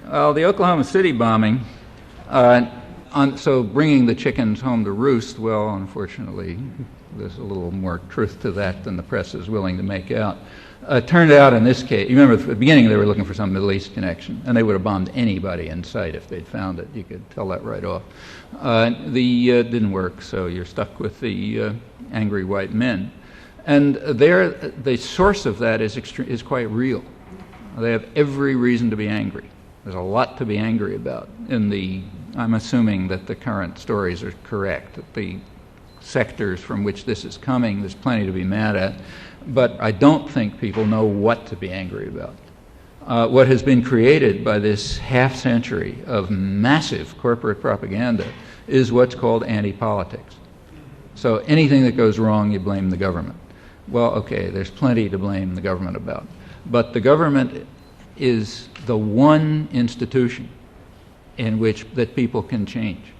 Well, the Oklahoma City bombing, so bringing the chickens home to roost, well, unfortunately, there's a little more truth to that than the press is willing to make out. Turned out in this case, you remember at the beginning they were looking for some Middle East connection, and they would have bombed anybody in sight if they'd found it. You could tell that right off. Didn't work, so you're stuck with the angry white men. And the source of that is quite real. They have every reason to be angry. There's a lot to be angry about. I'm assuming that the current stories are correct, that the sectors from which this is coming, there's plenty to be mad at. But I don't think people know what to be angry about. What has been created by this half century of massive corporate propaganda is what's called anti-politics. So anything that goes wrong, you blame the government. Well, okay, there's plenty to blame the government about. But the government is the one institution that people can change.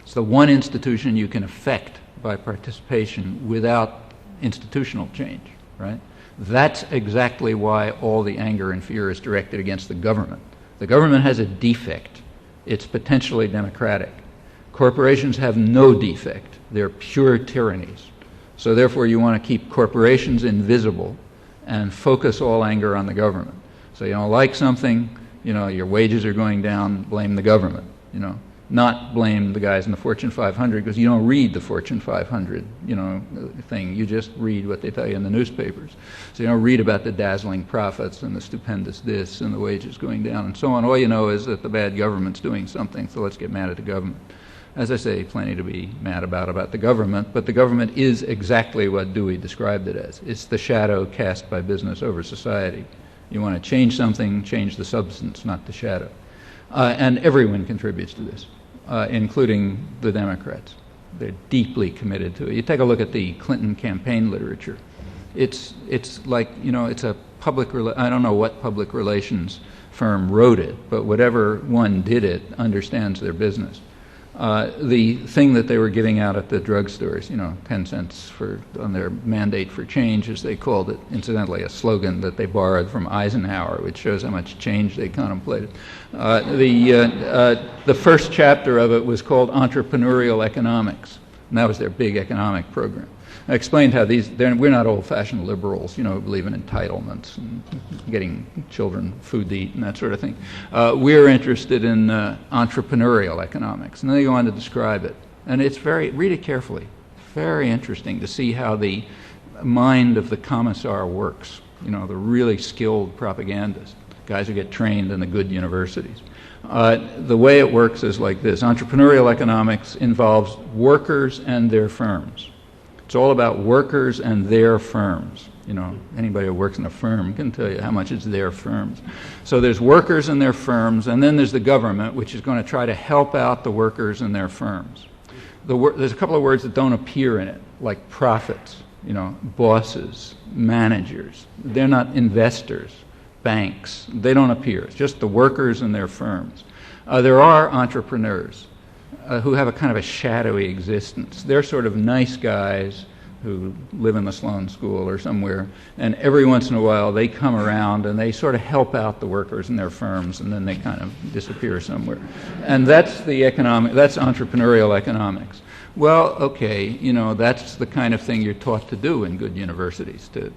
It's the one institution you can affect by participation without institutional change, right? That's exactly why all the anger and fear is directed against the government. The government has a defect. It's potentially democratic. Corporations have no defect. They're pure tyrannies. So therefore you want to keep corporations invisible and focus all anger on the government. So you don't like something, your wages are going down, blame the government, not blame the guys in the Fortune 500, because you don't read the Fortune 500, thing. You just read what they tell you in the newspapers. So you don't read about the dazzling profits and the stupendous this and the wages going down and so on. All you know is that the bad government's doing something, so let's get mad at the government. As I say, plenty to be mad about the government, but the government is exactly what Dewey described it as. It's the shadow cast by business over society. You want to change something, change the substance, not the shadow. And everyone contributes to this, including the Democrats. They're deeply committed to it. You take a look at the Clinton campaign literature. It's like, it's a I don't know what public relations firm wrote it, but whatever one did it understands their business. The thing that they were giving out at the drugstores, 10 cents on their mandate for change, as they called it, incidentally a slogan that they borrowed from Eisenhower, which shows how much change they contemplated. The first chapter of it was called Entrepreneurial Economics, and that was their big economic program. I explained how we're not old-fashioned liberals, who believe in entitlements and getting children food to eat and that sort of thing. We're interested in entrepreneurial economics. And then they go on to describe it. And read it carefully. It's very interesting to see how the mind of the commissar works, the really skilled propagandists, guys who get trained in the good universities. The way it works is like this. Entrepreneurial economics involves workers and their firms. It's all about workers and their firms. Anybody who works in a firm can tell you how much it's their firms. So there's workers and their firms, and then there's the government, which is going to try to help out the workers and their firms. There's a couple of words that don't appear in it, like profits, bosses, managers. They're not investors, banks. They don't appear. It's just the workers and their firms. There are entrepreneurs who have a kind of a shadowy existence. They're sort of nice guys who live in the Sloan School or somewhere, and every once in a while they come around and they sort of help out the workers in their firms, and then they kind of disappear somewhere. And that's entrepreneurial economics. Well, okay, that's the kind of thing you're taught to do in good universities, to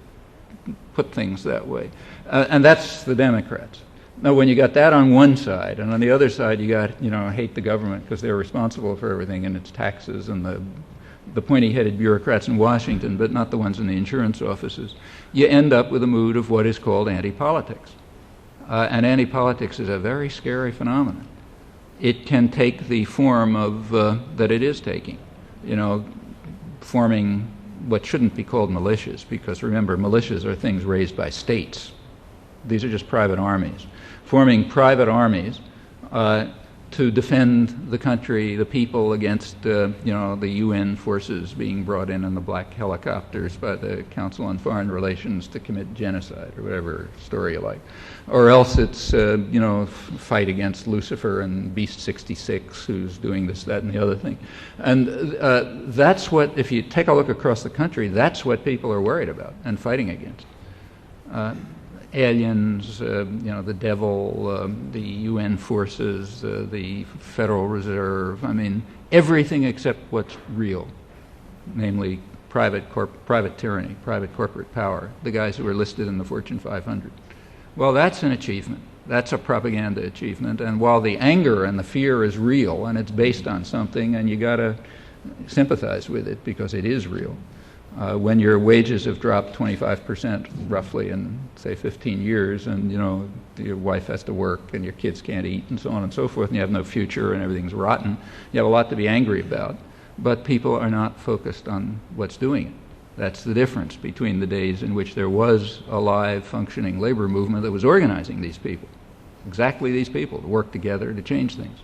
put things that way. And that's the Democrats. Now, when you got that on one side, and on the other side you got, hate the government because they're responsible for everything and its taxes and the pointy-headed bureaucrats in Washington, but not the ones in the insurance offices, you end up with a mood of what is called anti-politics. And anti-politics is a very scary phenomenon. It can take the form of that it is taking, forming what shouldn't be called militias, because remember, militias are things raised by states. These are just private armies. Forming private armies to defend the country, the people against, the UN forces being brought in the black helicopters by the Council on Foreign Relations to commit genocide, or whatever story you like. Or else it's, fight against Lucifer and Beast 66, who's doing this, that, and the other thing. And that's what, if you take a look across the country, that's what people are worried about and fighting against. aliens, the devil, the UN forces, the Federal Reserve. I mean, everything except what's real, namely private tyranny, private corporate power, the guys who are listed in the Fortune 500. Well, that's an achievement. That's a propaganda achievement. And while the anger and the fear is real and it's based on something, and you got to sympathize with it because it is real, when your wages have dropped 25% roughly in, say, 15 years, and your wife has to work and your kids can't eat and so on and so forth, and you have no future and everything's rotten, you have a lot to be angry about. But people are not focused on what's doing it. That's the difference between the days in which there was a live, functioning labor movement that was organizing these people, exactly these people, to work together to change things.